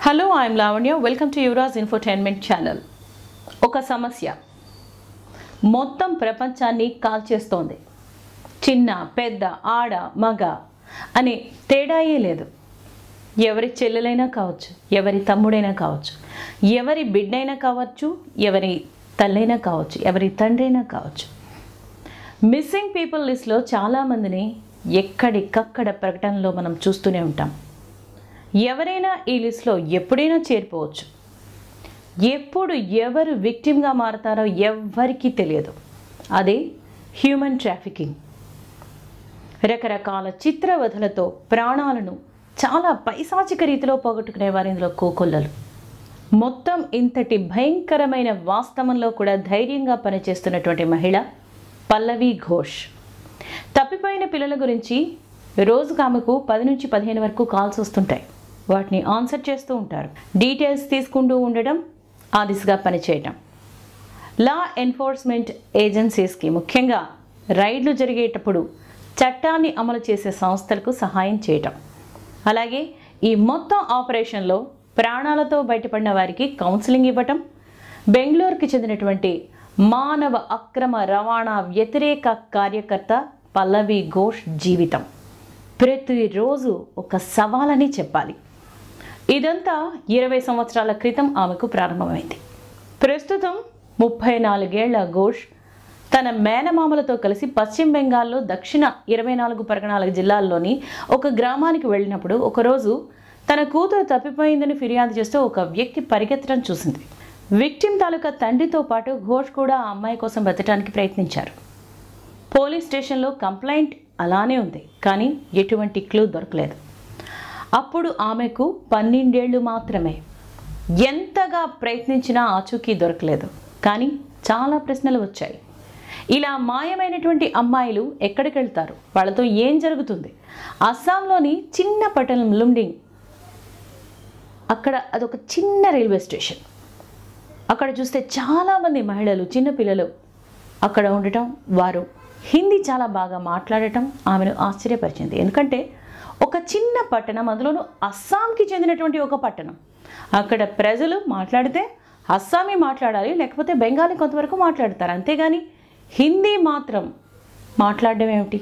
Hello I'm Lavanya welcome to Yuvraj infotainment channel. ఒక సమస్య మొత్తం ప్రపంచాన్ని కాల్చేస్తోంది. చిన్న పెద్ద ఆడ మగ అనే తేడాయే లేదు. ఎవరి చెల్లెలైనా కావచ్చు, ఎవరి తమ్ముడైనా కావచ్చు, ఎవరి బిడ్డైనా కావచ్చు, ఎవరి తల్లైనా కావచ్చు, ఎవరి తండ్రైనా కావచ్చు. మిస్సింగ్ పీపుల్ లిస్ట్లో చాలామందిని ఎక్కడికక్కడ ప్రకటనలో మనం చూస్తూనే ఉంటాం. ఎవరైనా ఈ లిస్ట్లో ఎప్పుడైనా చేరిపోవచ్చు. ఎప్పుడు ఎవరు విక్టిమ్గా మారతారో ఎవ్వరికీ తెలియదు. అదే హ్యూమన్ ట్రాఫికింగ్. రకరకాల చిత్రవధలతో ప్రాణాలను చాలా పైశాచిక రీతిలో పోగొట్టుకునే వారి ఇందులో కోకొల్లలు. మొత్తం ఇంతటి భయంకరమైన వాస్తవంలో కూడా ధైర్యంగా పనిచేస్తున్నటువంటి మహిళ పల్లవి ఘోష్. తప్పిపోయిన పిల్లల గురించి రోజుకు ఆమెకు 10 నుంచి 15 వరకు కాల్స్ వస్తుంటాయి. వాటిని ఆన్సర్ చేస్తూ ఉంటారు. డీటెయిల్స్ తీసుకుంటూ ఉండడం, ఆ దిశగా పనిచేయటం. లా ఎన్ఫోర్స్మెంట్ ఏజెన్సీస్కి ముఖ్యంగా రైడ్లు జరిగేటప్పుడు చట్టాన్ని అమలు చేసే సంస్థలకు సహాయం చేయటం. అలాగే ఈ మొత్తం ఆపరేషన్లో ప్రాణాలతో బయటపడిన వారికి కౌన్సిలింగ్ ఇవ్వటం. బెంగళూరుకి చెందినటువంటి మానవ అక్రమ రవాణా వ్యతిరేక కార్యకర్త పల్లవి ఘోష్ జీవితం ప్రతిరోజు ఒక సవాలని చెప్పాలి. ఇదంతా 20 సంవత్సరాల క్రితం ఆమెకు ప్రారంభమైంది. ప్రస్తుతం 34 ఏళ్ల ఘోష్ తన మేనమామలతో కలిసి పశ్చిమ బెంగాల్లో దక్షిణ 24 పరగణాల జిల్లాల్లోని ఒక గ్రామానికి వెళ్ళినప్పుడు ఒకరోజు తన కూతురు తప్పిపోయిందని ఫిర్యాదు చేస్తూ ఒక వ్యక్తి పరిగెత్తడం చూసింది. విక్టిమ్ తాలూకా తండ్రితో పాటు ఘోష్ కూడా ఆ అమ్మాయి కోసం వెతకడానికి ప్రయత్నించారు. పోలీస్ స్టేషన్లో కంప్లైంట్ అలానే ఉంది, కానీ ఎటువంటి క్లూ దొరకలేదు. అప్పుడు ఆమెకు 12 ఏళ్ళు మాత్రమే. ఎంతగా ప్రయత్నించినా ఆచూకీ దొరకలేదు. కానీ చాలా ప్రశ్నలు వచ్చాయి. ఇలా మాయమైనటువంటి అమ్మాయిలు ఎక్కడికి వెళ్తారు? వాళ్ళతో ఏం జరుగుతుంది? అస్సాంలోని చిన్న పట్టణం లుమ్డింగ్, అక్కడ అదొక చిన్న రైల్వే స్టేషన్. అక్కడ చూస్తే చాలామంది మహిళలు, చిన్నపిల్లలు అక్కడ ఉండటం, వారు హిందీ చాలా బాగా మాట్లాడటం ఆమెను ఆశ్చర్యపరిచింది. ఎందుకంటే ఒక చిన్న పట్టణం, అందులోనూ అస్సాంకి చెందినటువంటి ఒక పట్టణం. అక్కడ ప్రజలు మాట్లాడితే అస్సామీ మాట్లాడాలి, లేకపోతే బెంగాలీ కొంతవరకు మాట్లాడతారు. అంతేగాని హిందీ మాత్రం మాట్లాడడం ఏమిటి?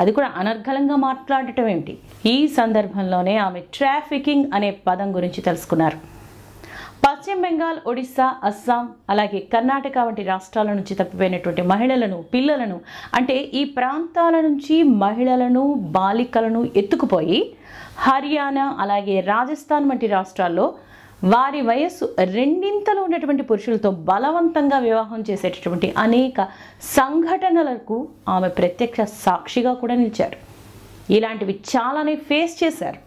అది కూడా అనర్గళంగా మాట్లాడటం ఏమిటి? ఈ సందర్భంలోనే ఆమె ట్రాఫికింగ్ అనే పదం గురించి తెలుసుకున్నారు. పశ్చిమ బెంగాల్, ఒడిస్సా, అస్సాం, అలాగే కర్ణాటక వంటి రాష్ట్రాల నుంచి తప్పిపోయినటువంటి మహిళలను, పిల్లలను, అంటే ఈ ప్రాంతాల నుంచి మహిళలను, బాలికలను ఎత్తుకుపోయి హర్యానా, అలాగే రాజస్థాన్ వంటి రాష్ట్రాల్లో వారి వయస్సు 2 ఉన్నటువంటి పురుషులతో బలవంతంగా వివాహం చేసేటటువంటి అనేక సంఘటనలకు ఆమె ప్రత్యక్ష సాక్షిగా కూడా నిలిచారు. ఇలాంటివి చాలానే ఫేస్ చేశారు.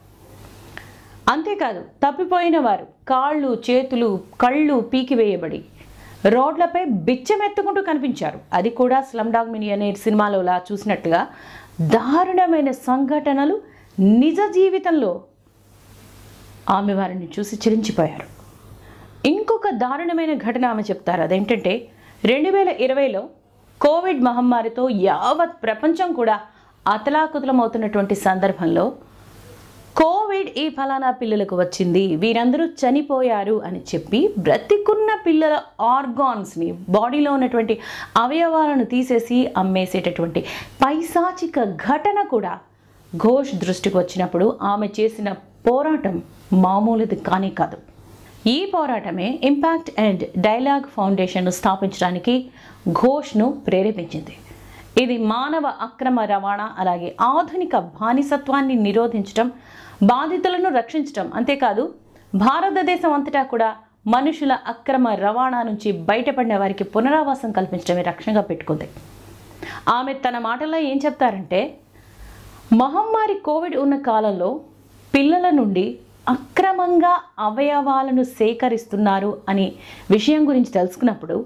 అంతేకాదు, తప్పిపోయిన వారు కాళ్ళు, చేతులు, కళ్ళు పీకివేయబడి రోడ్లపై బిచ్చమెత్తుకుంటూ కనిపించారు. అది కూడా స్లమ్ డాగ్ మిలియనేర్ సినిమాలోలా చూసినట్టుగా దారుణమైన సంఘటనలు నిజ జీవితంలో ఆమె వారిని చూసి చిరించిపోయారు. ఇంకొక దారుణమైన ఘటన ఆమె చెప్తారు. అదేంటంటే 2020లో కోవిడ్ మహమ్మారితో యావత్ ప్రపంచం కూడా అతలాకుతలమవుతున్నటువంటి సందర్భంలో కోవిడ్ ఈ ఫలానా పిల్లలకు వచ్చింది, వీరందరూ చనిపోయారు అని చెప్పి బ్రతికున్న పిల్లల ఆర్గాన్స్ని, బాడీలో ఉన్నటువంటి అవయవాలను తీసేసి అమ్మేసేటటువంటి పైశాచిక ఘటన కూడా ఘోష్ దృష్టికి వచ్చినప్పుడు ఆమె చేసిన పోరాటం మామూలుది కానీ కాదు. ఈ పోరాటమే ఇంపాక్ట్ అండ్ డైలాగ్ ఫౌండేషన్ను స్థాపించడానికి ఘోష్ను ప్రేరేపించింది. ఇది మానవ అక్రమ రవాణా, అలాగే ఆధునిక బానిసత్వాన్ని నిరోధించడం, బాధితులను రక్షించడం, అంతేకాదు భారతదేశం అంతటా కూడా మనుషుల అక్రమ రవాణా నుంచి బయటపడిన వారికి పునరావాసం కల్పించడమే లక్ష్యంగా పెట్టుకుంది. ఆమె తన మాటల్లో ఏం చెప్తారంటే, మహమ్మారి కోవిడ్ ఉన్న కాలంలో పిల్లల నుండి అక్రమంగా అవయవాలను సేకరిస్తున్నారు అనే విషయం గురించి తెలుసుకున్నప్పుడు,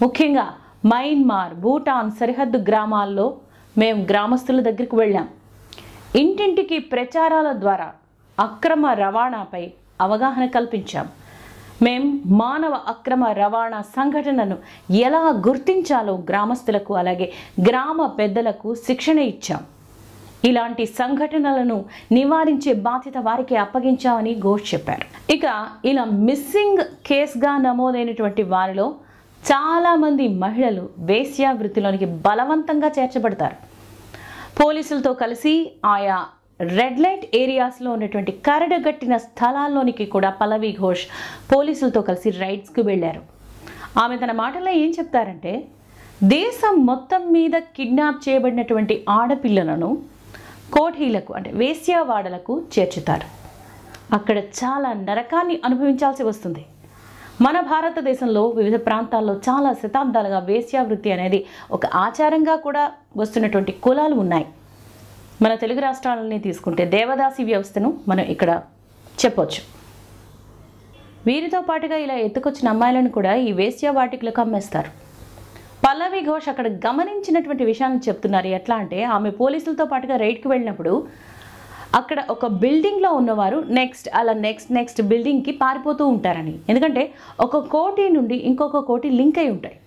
ముఖ్యంగా మయన్మార్, భూటాన్ సరిహద్దు గ్రామాల్లో మేము గ్రామస్తుల దగ్గరికి వెళ్ళాం. ఇంటింటికి ప్రచారాల ద్వారా అక్రమ రవాణాపై అవగాహన కల్పించాం. మేం మానవ అక్రమ రవాణా సంఘటనను ఎలా గుర్తించాలో గ్రామస్తులకు, అలాగే గ్రామ పెద్దలకు శిక్షణ ఇచ్చాం. ఇలాంటి సంఘటనలను నివారించే బాధ్యత వారికి అప్పగించామని ఘోష్ చెప్పారు. ఇక ఇలా మిస్సింగ్ కేసుగా నమోదైనటువంటి వారిలో చాలామంది మహిళలు వేశ్యావృత్తిలోనికి బలవంతంగా చేర్చబడతారు. పోలీసులతో కలిసి ఆయా రెడ్ లైట్ ఏరియాస్లో ఉన్నటువంటి కరడుగట్టిన స్థలాల్లోనికి కూడా పల్లవి ఘోష్ పోలీసులతో కలిసి రైడ్స్కి వెళ్ళారు. ఆమె తన మాటల్లో ఏం చెప్తారంటే, దేశం మొత్తం మీద కిడ్నాప్ చేయబడినటువంటి ఆడపిల్లలను కోఠీలకు అంటే వేశ్యావాడలకు చేర్చుతారు. అక్కడ చాలా నరకాన్ని అనుభవించాల్సి వస్తుంది. మన భారతదేశంలో వివిధ ప్రాంతాల్లో చాలా శతాబ్దాలుగా వేశ్యావృత్తి అనేది ఒక ఆచారంగా కూడా వస్తున్నటువంటి కులాలు ఉన్నాయి. మన తెలుగు రాష్ట్రాలని తీసుకుంటే దేవదాసి వ్యవస్థను మనం ఇక్కడ చెప్పొచ్చు. వీరితో పాటుగా ఇలా ఎత్తుకొచ్చిన అమ్మాయిలను కూడా ఈ వేశ్యావాటికలకు అమ్మేస్తారు. పల్లవి ఘోష్ అక్కడ గమనించినటువంటి విషయాన్ని చెప్తున్నారు. ఎట్లా అంటే, ఆమె పోలీసులతో పాటుగా రైడ్కి వెళ్ళినప్పుడు అక్కడ ఒక బిల్డింగ్లో ఉన్నవారు నెక్స్ట్ బిల్డింగ్కి పారిపోతూ ఉంటారని. ఎందుకంటే ఒక కోటి నుండి ఇంకొక కోటి లింక్ అయి ఉంటాయి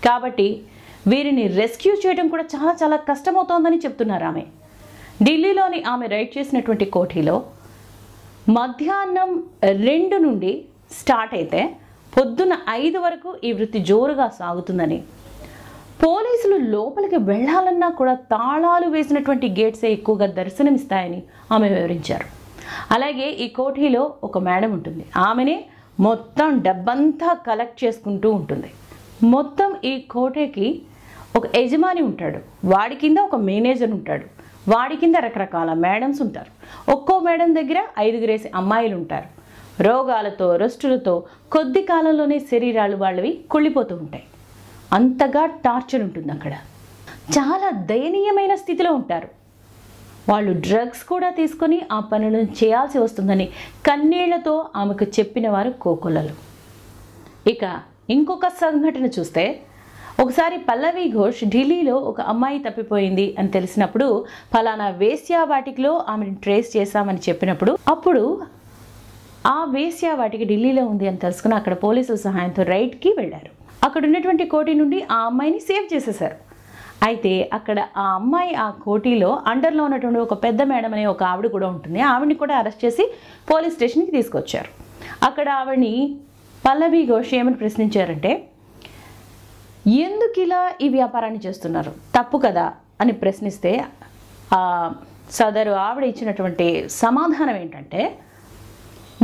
కాబట్టి వీరిని రెస్క్యూ చేయడం కూడా చాలా చాలా కష్టమవుతోందని చెప్తున్నారు ఆమె. ఢిల్లీలోని ఆమె రైడ్ చేసినటువంటి కోఠీలో మధ్యాహ్నం 2 నుండి స్టార్ట్ అయితే పొద్దున్న 5 వరకు ఈ వృత్తి జోరుగా సాగుతుందని, పోలీసులు లోపలికి వెళ్ళాలన్నా కూడా తాళాలు వేసినటువంటి గేట్సే ఎక్కువగా దర్శనమిస్తాయని ఆమె వివరించారు. అలాగే ఈ కోఠీలో ఒక మేడం ఉంటుంది. ఆమెనే మొత్తం డబ్బంతా కలెక్ట్ చేసుకుంటూ ఉంటుంది. మొత్తం ఈ కోఠీకి ఒక యజమాని ఉంటాడు, వాడి కింద ఒక మేనేజర్ ఉంటాడు, వాడి కింద రకరకాల మేడమ్స్ ఉంటారు. ఒక్కో మేడం దగ్గర 5 అమ్మాయిలు ఉంటారు. రోగాలతో రెస్టులతో కొద్ది కాలంలోనే శరీరాలు వాళ్ళవి కుళ్ళిపోతూ ఉంటాయి. అంతగా టార్చర్ ఉంటుంది. అక్కడ చాలా దయనీయమైన స్థితిలో ఉంటారు. వాళ్ళు డ్రగ్స్ కూడా తీసుకొని ఆ పనులను చేయాల్సి వస్తుందని కన్నీళ్లతో ఆమెకు చెప్పిన వారు కోకొల్లలు. ఇక ఇంకొక సంఘటన చూస్తే, ఒకసారి పల్లవి ఘోష్ ఢిల్లీలో ఒక అమ్మాయి తప్పిపోయింది అని తెలిసినప్పుడు ఫలానా వేశ్యావాటికలో ఆమెను ట్రేస్ చేశామని చెప్పినప్పుడు అప్పుడు ఆ వేశ్యావాటికి ఢిల్లీలో ఉంది అని తెలుసుకుని అక్కడ పోలీసుల సహాయంతో రైడ్కి వెళ్ళారు. అక్కడ ఉన్నటువంటి కోటి నుండి ఆ అమ్మాయిని సేవ్ చేసేశారు. అయితే అక్కడ ఆ అమ్మాయి ఆ కోటిలో అండర్లో ఉన్నటువంటి ఒక పెద్ద మేడం అనే ఒక ఆవిడ కూడా ఉంటుంది. ఆవిడని కూడా అరెస్ట్ చేసి పోలీస్ స్టేషన్కి తీసుకొచ్చారు. అక్కడ ఆవిడని పల్లవి ఘోష్ ఏమని ప్రశ్నించారంటే, ఎందుకు ఇలా ఈ వ్యాపారాన్ని చేస్తున్నారు, తప్పు కదా అని ప్రశ్నిస్తే సదరు ఆవిడ ఇచ్చినటువంటి సమాధానం ఏంటంటే,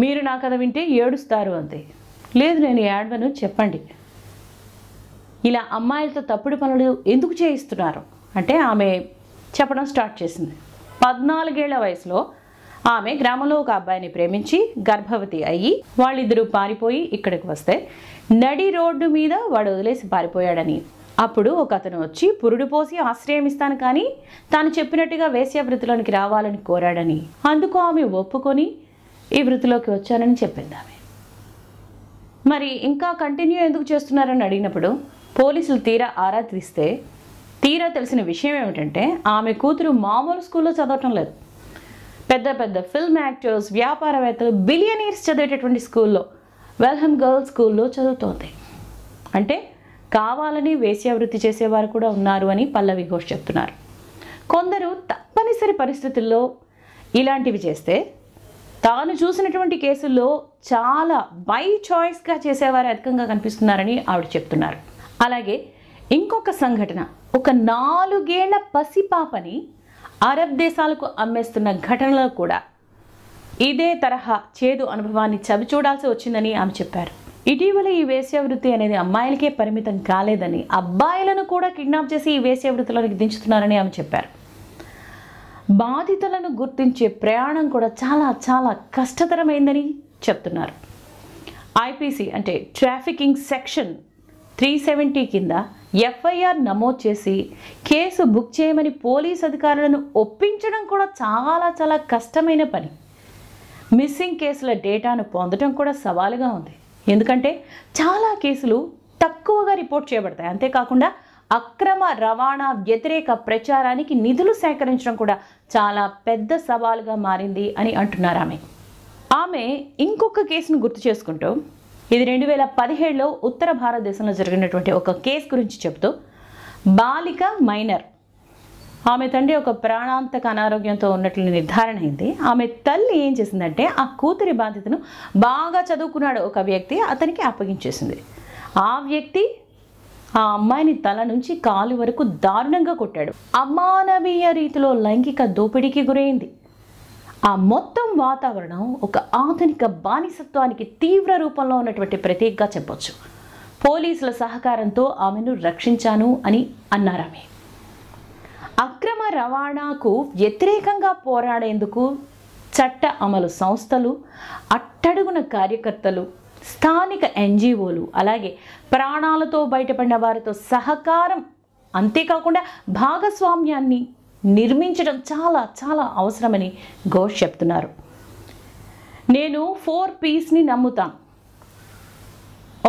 మీరు నా కథ వింటే ఏడుస్తారు అంతే. లేదు, నేను ఏడవను, చెప్పండి, ఇలా అమ్మాయిలతో తప్పుడు పనులు ఎందుకు చేయిస్తున్నారు అంటే ఆమె చెప్పడం స్టార్ట్ చేసింది. 14 ఏళ్ల వయసులో ఆమె గ్రామంలో ఒక అబ్బాయిని ప్రేమించి గర్భవతి అయ్యి వాళ్ళిద్దరూ పారిపోయి ఇక్కడికి వస్తే నడి రోడ్డు మీద వాడు వదిలేసి పారిపోయాడని, అప్పుడు ఒక అతను వచ్చి పురుడు పోసి ఆశ్రయం ఇస్తాను కానీ తాను చెప్పినట్టుగా వేశ్యావృత్తిలోనికి రావాలని కోరాడని, అందుకు ఆమె ఒప్పుకొని ఈ వృత్తిలోకి వచ్చానని చెప్పింది ఆమె. మరి ఇంకా కంటిన్యూ ఎందుకు చేస్తున్నారని అడిగినప్పుడు పోలీసులు తీరా ఆరా తీస్తే తీరా తెలిసిన విషయం ఏమిటంటే, ఆమె కూతురు మామూలు స్కూల్లో చదవటం లేదు, పెద్ద పెద్ద ఫిల్మ్ యాక్టర్స్, వ్యాపారవేత్తలు, బిలియనీర్స్ చదివేటటువంటి స్కూల్లో, వెల్హమ్ గర్ల్స్ స్కూల్లో చదువుతోంది. అంటే కావాలని వేశ్యావృత్తి చేసేవారు కూడా ఉన్నారు అని పల్లవి ఘోష్ చెప్తున్నారు. కొందరు తప్పనిసరి పరిస్థితుల్లో ఇలాంటివి చేస్తే, తాను చూసినటువంటి కేసుల్లో చాలా బై చాయిస్గా చేసేవారు అధికంగా కనిపిస్తున్నారని ఆవిడ చెప్తున్నారు. అలాగే ఇంకొక సంఘటన, ఒక 4 ఏళ్ల పసిపాపని అరబ్ దేశాలకు అమ్మేస్తున్న ఘటనలో కూడా ఇదే తరహా చేదు అనుభవాన్ని చవిచూడాల్సి వచ్చిందని ఆమె చెప్పారు. ఇటీవల ఈ వేశ్యావృత్తి అనేది అమ్మాయిలకే పరిమితం కాలేదని, అబ్బాయిలను కూడా కిడ్నాప్ చేసి ఈ వేశ్యావృత్తిలోకి దించుతున్నారని ఆమె చెప్పారు. బాధితులను గుర్తించే ప్రయాణం కూడా చాలా చాలా కష్టతరమైందని చెప్తున్నారు. ఐపీసీ అంటే ట్రాఫికింగ్ సెక్షన్ 370 కింద ఎఫ్ఐఆర్ నమోదు చేసి కేసు బుక్ చేయమని పోలీస్ అధికారులను ఒప్పించడం కూడా చాలా చాలా కష్టమైన పని. మిస్సింగ్ కేసుల డేటాను పొందడం కూడా సవాలుగా ఉంది. ఎందుకంటే చాలా కేసులు తక్కువగా రిపోర్ట్ చేయబడతాయి. అంతేకాకుండా అక్రమ రవాణా వ్యతిరేక ప్రచారానికి నిధులు సేకరించడం కూడా చాలా పెద్ద సవాలుగా మారింది అని అంటున్నారు ఆమె ఇంకొక కేసును గుర్తు చేసుకుంటూ, ఇది 2017లో ఉత్తర భారతదేశంలో జరిగినటువంటి ఒక కేసు గురించి చెప్తూ, బాలిక మైనర్ ఆమె తండ్రి ఒక ప్రాణాంతక అనారోగ్యంతో ఉన్నట్లు నిర్ధారణ అయింది. ఆమె తల్లి ఏం చేసిందంటే ఆ కూతురి బాధ్యతను బాగా చదువుకున్నాడు ఒక వ్యక్తి అతనికి అప్పగించేసింది. ఆ వ్యక్తి ఆ అమ్మాయిని తల నుంచి కాలు వరకు దారుణంగా కొట్టాడు. అమానవీయ రీతిలో లైంగిక దోపిడీకి గురైంది. ఆ మొత్తం వాతావరణం ఒక ఆధునిక బానిసత్వానికి తీవ్ర రూపంలో ఉన్నటువంటి ప్రతీకగా చెప్పొచ్చు. పోలీసుల సహకారంతో ఆమెను రక్షించాను అని అన్నారామె. అక్రమ రవాణాకు వ్యతిరేకంగా పోరాడేందుకు చట్ట అమలు సంస్థలు, అట్టడుగున కార్యకర్తలు, స్థానిక ఎన్జిఓలు, అలాగే ప్రాణాలతో బయటపడిన వారితో సహకారం, అంతేకాకుండా భాగస్వామ్యాన్ని నిర్మించడం చాలా చాలా అవసరమని ఘోష్ చెప్తున్నారు. నేను 4 P'sని నమ్ముతాను.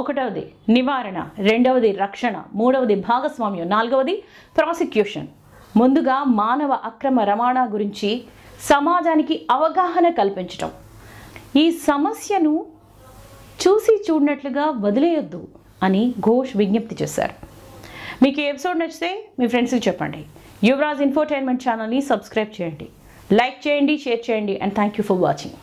1వది నివారణ, 2వది రక్షణ, 3వది భాగస్వామ్యం, 4వది ప్రాసిక్యూషన్. ముందుగా మానవ అక్రమ రవాణా గురించి సమాజానికి అవగాహన కల్పించటం. ఈ సమస్యను చూసి చూడనట్లుగా వదిలేయొద్దు అని ఘోష్ విజ్ఞప్తి చేశారు. మీకు ఈ ఎపిసోడ్ నచ్చితే మీ ఫ్రెండ్స్కి చెప్పండి. యువరాజ్ ఇన్ఫోటైన్మెంట్ ఛానల్ని సబ్స్క్రైబ్ చేయండి, లైక్ చేయండి, షేర్ చేయండి. And thank you for watching.